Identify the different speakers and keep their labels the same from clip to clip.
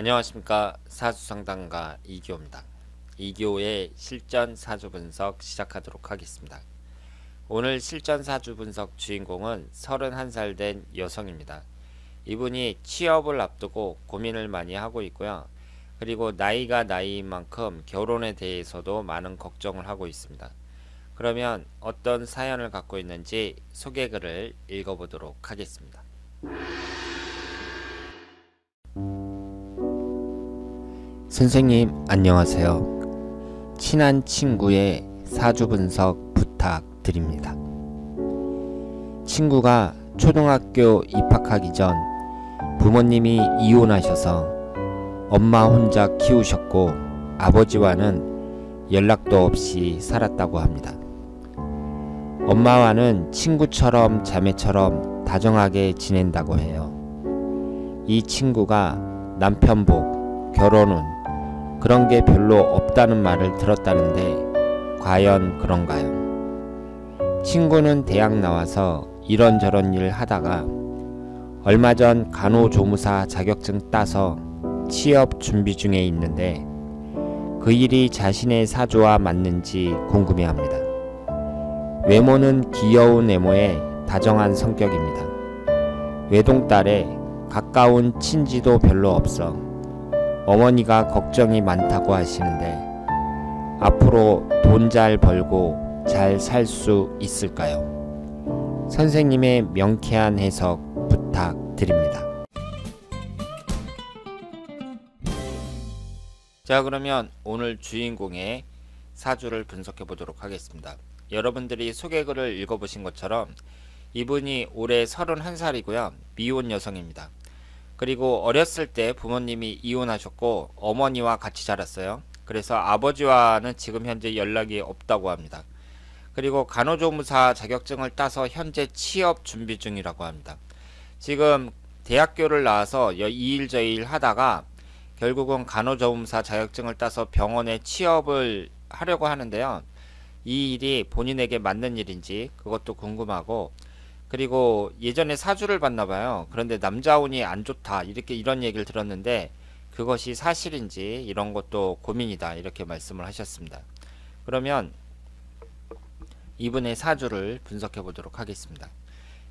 Speaker 1: 안녕하십니까. 사주상담가 이기호입니다. 이기호의 실전 사주 분석 시작하도록 하겠습니다. 오늘 실전 사주 분석 주인공은 31살 된 여성입니다. 이분이 취업을 앞두고 고민을 많이 하고 있고요. 그리고 나이가 나이인 만큼 결혼에 대해서도 많은 걱정을 하고 있습니다. 그러면 어떤 사연을 갖고 있는지 소개글을 읽어보도록 하겠습니다. 선생님 안녕하세요. 친한 친구의 사주 분석 부탁드립니다. 친구가 초등학교 입학하기 전 부모님이 이혼하셔서 엄마 혼자 키우셨고 아버지와는 연락도 없이 살았다고 합니다. 엄마와는 친구처럼 자매처럼 다정하게 지낸다고 해요. 이 친구가 남편 복, 결혼운 그런 게 별로 없다는 말을 들었다는데 과연 그런가요? 친구는 대학 나와서 이런저런 일 하다가 얼마 전 간호조무사 자격증 따서 취업 준비 중에 있는데 그 일이 자신의 사주와 맞는지 궁금해합니다. 외모는 귀여운 외모에 다정한 성격입니다. 외동딸에 가까운 친지도 별로 없어 어머니가 걱정이 많다고 하시는데 앞으로 돈 잘 벌고 잘 살 수 있을까요? 선생님의 명쾌한 해석 부탁드립니다. 자, 그러면 오늘 주인공의 사주를 분석해 보도록 하겠습니다. 여러분들이 소개글을 읽어보신 것처럼 이분이 올해 31살이고요. 미혼 여성입니다. 그리고 어렸을 때 부모님이 이혼하셨고 어머니와 같이 자랐어요. 그래서 아버지와는 지금 현재 연락이 없다고 합니다. 그리고 간호조무사 자격증을 따서 현재 취업 준비 중이라고 합니다. 지금 대학교를 나와서 이 일 저 일 하다가 결국은 간호조무사 자격증을 따서 병원에 취업을 하려고 하는데요. 이 일이 본인에게 맞는 일인지 그것도 궁금하고, 그리고 예전에 사주를 봤나봐요. 그런데 남자운이 안 좋다 이런 얘기를 들었는데 그것이 사실인지 이런 것도 고민이다 이렇게 말씀을 하셨습니다. 그러면 이분의 사주를 분석해 보도록 하겠습니다.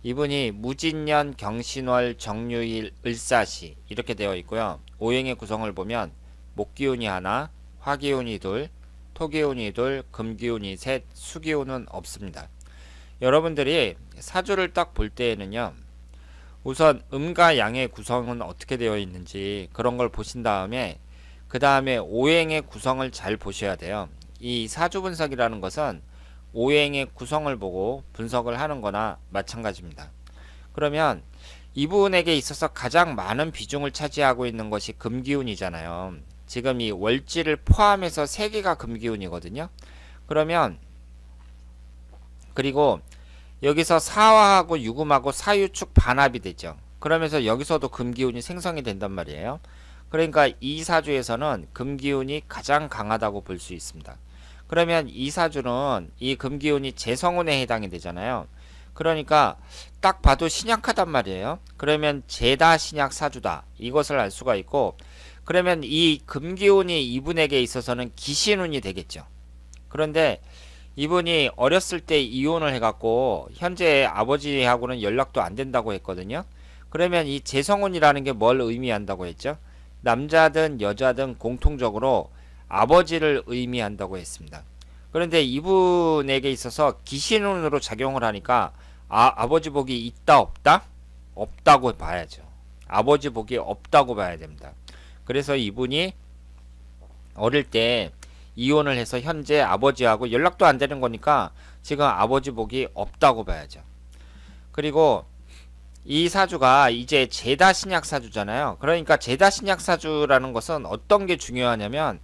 Speaker 1: 이분이 무진년 경신월 정유일 을사시 이렇게 되어 있고요. 오행의 구성을 보면 목기운이 하나, 화기운이 둘, 토기운이 둘, 금기운이 셋, 수기운은 없습니다. 여러분들이 사주를 딱 볼 때에는요, 우선 음과 양의 구성은 어떻게 되어 있는지 그런 걸 보신 다음에 그 다음에 오행의 구성을 잘 보셔야 돼요. 이 사주 분석이라는 것은 오행의 구성을 보고 분석을 하는 거나 마찬가지입니다. 그러면 이분에게 있어서 가장 많은 비중을 차지하고 있는 것이 금기운이잖아요. 지금 이 월지를 포함해서 3개가 금기운이거든요. 그러면 그리고 여기서 사화하고 유금하고 사유축 반합이 되죠. 그러면서 여기서도 금기운이 생성이 된단 말이에요. 그러니까 이 사주에서는 금기운이 가장 강하다고 볼 수 있습니다. 그러면 이 사주는 이 금기운이 재성운에 해당이 되잖아요. 그러니까 딱 봐도 신약하단 말이에요. 그러면 재다 신약 사주다 이것을 알 수가 있고, 그러면 이 금기운이 이분에게 있어서는 기신운이 되겠죠. 그런데 이분이 어렸을 때 이혼을 해갖고 현재 아버지하고는 연락도 안 된다고 했거든요. 그러면 이 재성운이라는 게 뭘 의미한다고 했죠? 남자든 여자든 공통적으로 아버지를 의미한다고 했습니다. 그런데 이분에게 있어서 기신운으로 작용을 하니까 아버지 복이 있다 없다? 없다고 봐야죠. 아버지 복이 없다고 봐야 됩니다. 그래서 이분이 어릴 때 이혼을 해서 현재 아버지하고 연락도 안 되는 거니까 지금 아버지 복이 없다고 봐야죠. 그리고 이 사주가 이제 재다 신약 사주잖아요. 그러니까 재다 신약 사주라는 것은 어떤 게 중요하냐면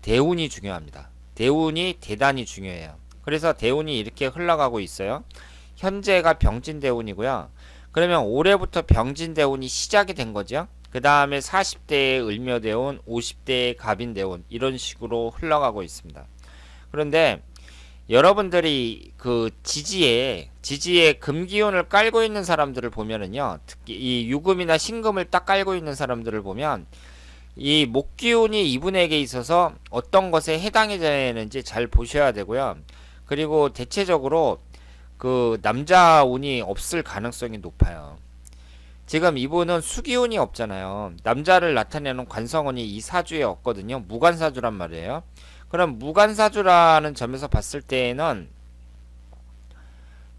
Speaker 1: 대운이 중요합니다. 대운이 대단히 중요해요. 그래서 대운이 이렇게 흘러가고 있어요. 현재가 병진대운이고요. 그러면 올해부터 병진대운이 시작이 된 거죠. 그 다음에 40대의 을묘대운, 50대의 갑인대운 이런 식으로 흘러가고 있습니다. 그런데 여러분들이 그 지지에 금기운을 깔고 있는 사람들을 보면은요, 특히 이 유금이나 신금을 딱 깔고 있는 사람들을 보면 이 목기운이 이분에게 있어서 어떤 것에 해당이 되는지 잘 보셔야 되고요. 그리고 대체적으로 그 남자 운이 없을 가능성이 높아요. 지금 이분은 수기운이 없잖아요. 남자를 나타내는 관성운이 이 사주에 없거든요. 무관사주란 말이에요. 그럼 무관사주라는 점에서 봤을 때에는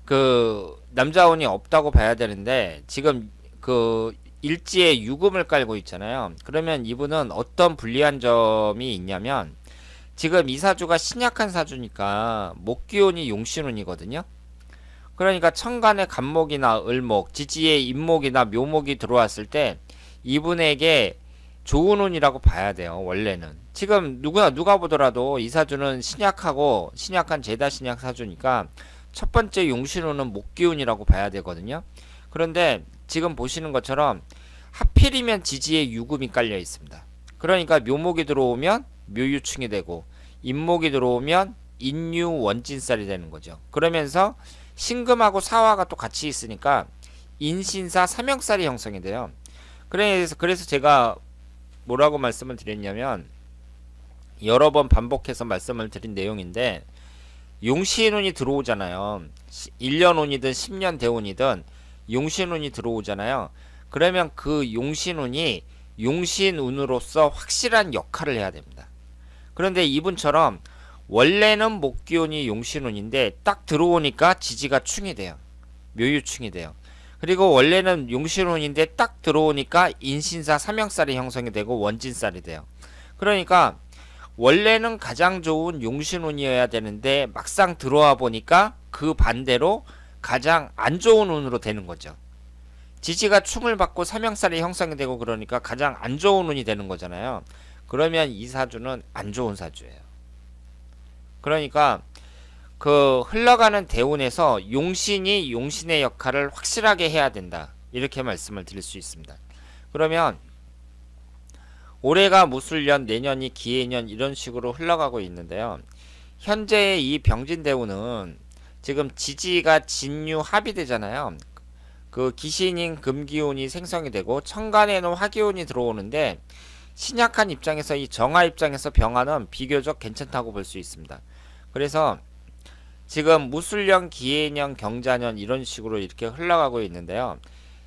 Speaker 1: 그 남자운이 없다고 봐야 되는데, 지금 그 일지에 유금을 깔고 있잖아요. 그러면 이분은 어떤 불리한 점이 있냐면, 지금 이 사주가 신약한 사주니까 목기운이 용신운이거든요. 그러니까 천간에 간목이나 을목, 지지에 임목이나 묘목이 들어왔을 때 이분에게 좋은 운이라고 봐야 돼요. 원래는 지금 누가 보더라도 이 사주는 신약하고 신약한 제다 신약 사주니까 첫 번째 용신운은 목기운이라고 봐야 되거든요. 그런데 지금 보시는 것처럼 하필이면 지지에 유금이 깔려 있습니다. 그러니까 묘목이 들어오면 묘유충이 되고, 임목이 들어오면 인유 원진살이 되는 거죠. 그러면서 신금하고 사화가 또 같이 있으니까 인신사 삼형살이 형성이 돼요. 그래서 제가 뭐라고 말씀을 드렸냐면, 여러 번 반복해서 말씀을 드린 내용인데, 용신운이 들어오잖아요. 1년운이든 10년 대운이든 용신운이 들어오잖아요. 그러면 그 용신운이 용신운으로서 확실한 역할을 해야 됩니다. 그런데 이분처럼 원래는 목기운이 용신운인데 딱 들어오니까 지지가 충이 돼요. 묘유충이 돼요. 그리고 원래는 용신운인데 딱 들어오니까 인신사 삼형살이 형성이 되고 원진살이 돼요. 그러니까 원래는 가장 좋은 용신운이어야 되는데 막상 들어와 보니까 그 반대로 가장 안 좋은 운으로 되는 거죠. 지지가 충을 받고 삼형살이 형성이 되고 그러니까 가장 안 좋은 운이 되는 거잖아요. 그러면 이 사주는 안 좋은 사주예요. 그러니까 그 흘러가는 대운에서 용신이 용신의 역할을 확실하게 해야 된다, 이렇게 말씀을 드릴 수 있습니다. 그러면 올해가 무술년, 내년이 기해년, 이런 식으로 흘러가고 있는데요. 현재의 이 병진대운은 지금 지지가 진유 합이 되잖아요. 그 기신인 금기운이 생성이 되고 천간에는 화기운이 들어오는데, 신약한 입장에서 이 정화 입장에서 병화는 비교적 괜찮다고 볼 수 있습니다. 그래서 지금 무술년, 기해년, 경자년 이런 식으로 이렇게 흘러가고 있는데요.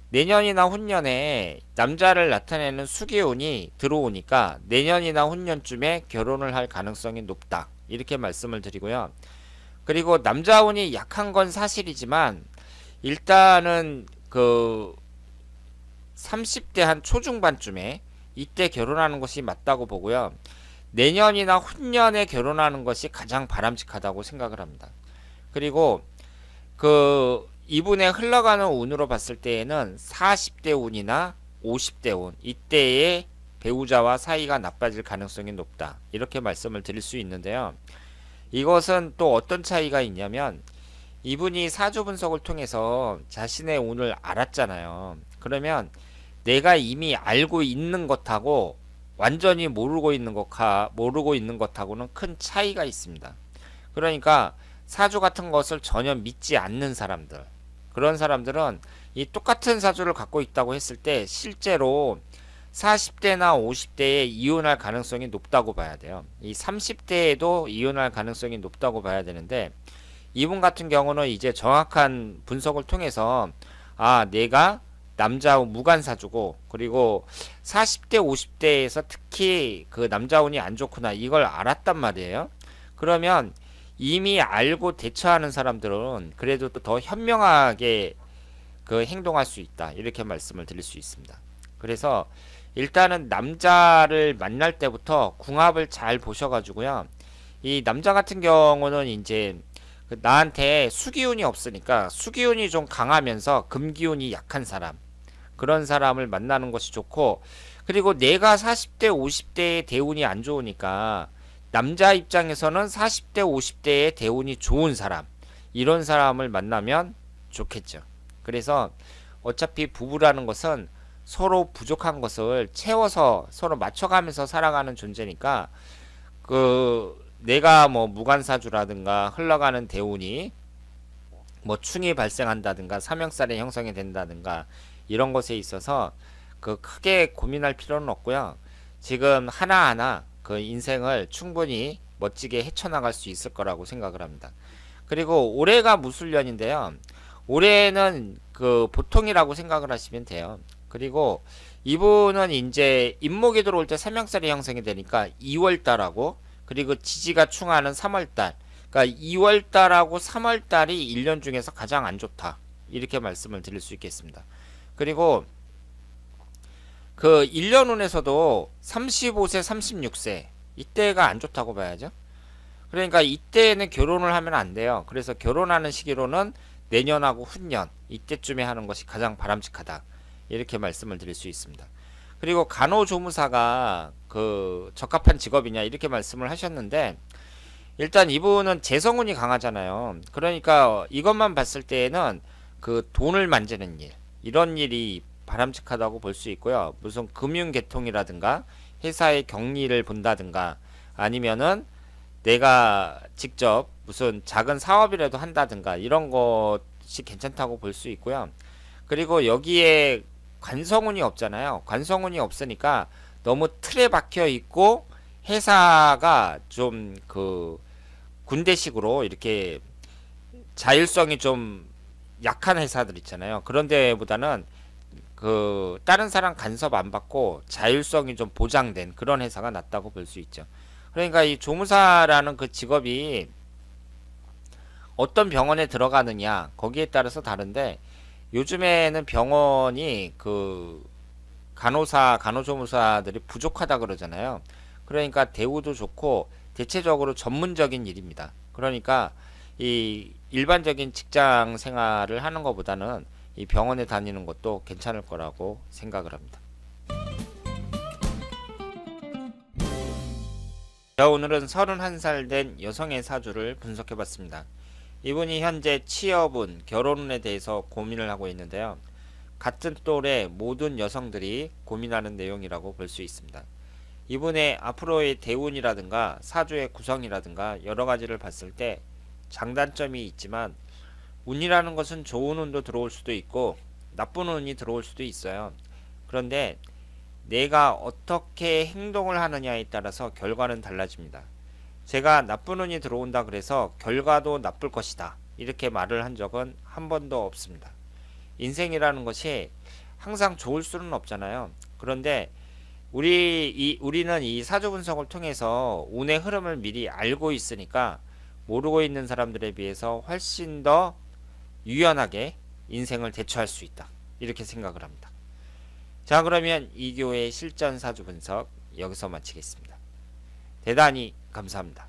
Speaker 1: 내년이나 훈년에 남자를 나타내는 수기운이 들어오니까 내년이나 훈년쯤에 결혼을 할 가능성이 높다, 이렇게 말씀을 드리고요. 그리고 남자운이 약한 건 사실이지만 일단은 그 30대 한 초중반쯤에 이때 결혼하는 것이 맞다고 보고요. 내년이나 훈년에 결혼하는 것이 가장 바람직하다고 생각을 합니다. 그리고 그 이분의 흘러가는 운으로 봤을 때에는 40대 운이나 50대 운, 이때의 배우자와 사이가 나빠질 가능성이 높다, 이렇게 말씀을 드릴 수 있는데요. 이것은 또 어떤 차이가 있냐면, 이분이 사주 분석을 통해서 자신의 운을 알았잖아요. 그러면 내가 이미 알고 있는 것하고 완전히 모르고 있는 것하고는 큰 차이가 있습니다. 그러니까 사주 같은 것을 전혀 믿지 않는 사람들, 그런 사람들은 이 똑같은 사주를 갖고 있다고 했을 때 실제로 40대나 50대에 이혼할 가능성이 높다고 봐야 돼요. 이 30대에도 이혼할 가능성이 높다고 봐야 되는데, 이분 같은 경우는 이제 정확한 분석을 통해서 내가 남자운 무관사주고, 그리고 40대 50대에서 특히 그 남자운이 안 좋구나, 이걸 알았단 말이에요. 그러면 이미 알고 대처하는 사람들은 그래도 더 현명하게 그 행동할 수 있다, 이렇게 말씀을 드릴 수 있습니다. 그래서 일단은 남자를 만날 때부터 궁합을 잘 보셔가지고요. 이 남자 같은 경우는 이제 나한테 수기운이 없으니까 수기운이 좀 강하면서 금기운이 약한 사람, 그런 사람을 만나는 것이 좋고, 그리고 내가 40대 50대의 대운이 안 좋으니까 남자 입장에서는 40대 50대의 대운이 좋은 사람, 이런 사람을 만나면 좋겠죠. 그래서 어차피 부부라는 것은 서로 부족한 것을 채워서 서로 맞춰가면서 살아가는 존재니까, 그 내가 뭐 무관사주라든가 흘러가는 대운이 뭐 충이 발생한다든가 삼형살이 형성이 된다든가 이런 것에 있어서 그 크게 고민할 필요는 없고요. 지금 하나하나 그 인생을 충분히 멋지게 헤쳐나갈 수 있을 거라고 생각을 합니다. 그리고 올해가 무술년인데요. 올해는 그 보통이라고 생각을 하시면 돼요. 그리고 이분은 이제 임목이 들어올 때 삼형살이 형성이 되니까 2월달하고, 그리고 지지가 충하는 3월달, 그러니까 2월달하고 3월달이 1년 중에서 가장 안 좋다, 이렇게 말씀을 드릴 수 있겠습니다. 그리고 그 1년 운에서도 35세 36세 이때가 안 좋다고 봐야죠. 그러니까 이때는 결혼을 하면 안 돼요. 그래서 결혼하는 시기로는 내년하고 후년 이때쯤에 하는 것이 가장 바람직하다, 이렇게 말씀을 드릴 수 있습니다. 그리고 간호조무사가 그 적합한 직업이냐, 이렇게 말씀을 하셨는데, 일단 이분은 재성운이 강하잖아요. 그러니까 이것만 봤을 때에는 그 돈을 만지는 일, 이런 일이 바람직하다고 볼 수 있고요. 무슨 금융계통이라든가 회사의 경리를 본다든가, 아니면은 내가 직접 무슨 작은 사업이라도 한다든가, 이런 것이 괜찮다고 볼 수 있고요. 그리고 여기에 관성운이 없잖아요. 관성운이 없으니까 너무 틀에 박혀 있고 회사가 좀 그 군대식으로 이렇게 자율성이 좀 약한 회사들 있잖아요. 그런 데보다는 그 다른 사람 간섭 안 받고 자율성이 좀 보장된 그런 회사가 낫다고 볼 수 있죠. 그러니까 이 조무사라는 그 직업이 어떤 병원에 들어가느냐, 거기에 따라서 다른데, 요즘에는 병원이 그 간호사, 간호조무사들이 부족하다 그러잖아요. 그러니까 대우도 좋고 대체적으로 전문적인 일입니다. 그러니까 이 일반적인 직장 생활을 하는 것보다는 이 병원에 다니는 것도 괜찮을 거라고 생각을 합니다. 자, 오늘은 31살 된 여성의 사주를 분석해 봤습니다. 이분이 현재 취업운, 결혼운에 대해서 고민을 하고 있는데요. 같은 또래 모든 여성들이 고민하는 내용이라고 볼 수 있습니다. 이분의 앞으로의 대운이라든가 사주의 구성이라든가 여러 가지를 봤을 때 장단점이 있지만, 운이라는 것은 좋은 운도 들어올 수도 있고 나쁜 운이 들어올 수도 있어요. 그런데 내가 어떻게 행동을 하느냐에 따라서 결과는 달라집니다. 제가 나쁜 운이 들어온다 그래서 결과도 나쁠 것이다, 이렇게 말을 한 적은 한 번도 없습니다. 인생이라는 것이 항상 좋을 수는 없잖아요. 그런데 우리는 이 사주 분석을 통해서 운의 흐름을 미리 알고 있으니까 모르고 있는 사람들에 비해서 훨씬 더 유연하게 인생을 대처할 수 있다, 이렇게 생각을 합니다. 자, 그러면 2교의 실전 사주 분석 여기서 마치겠습니다. 대단히 감사합니다.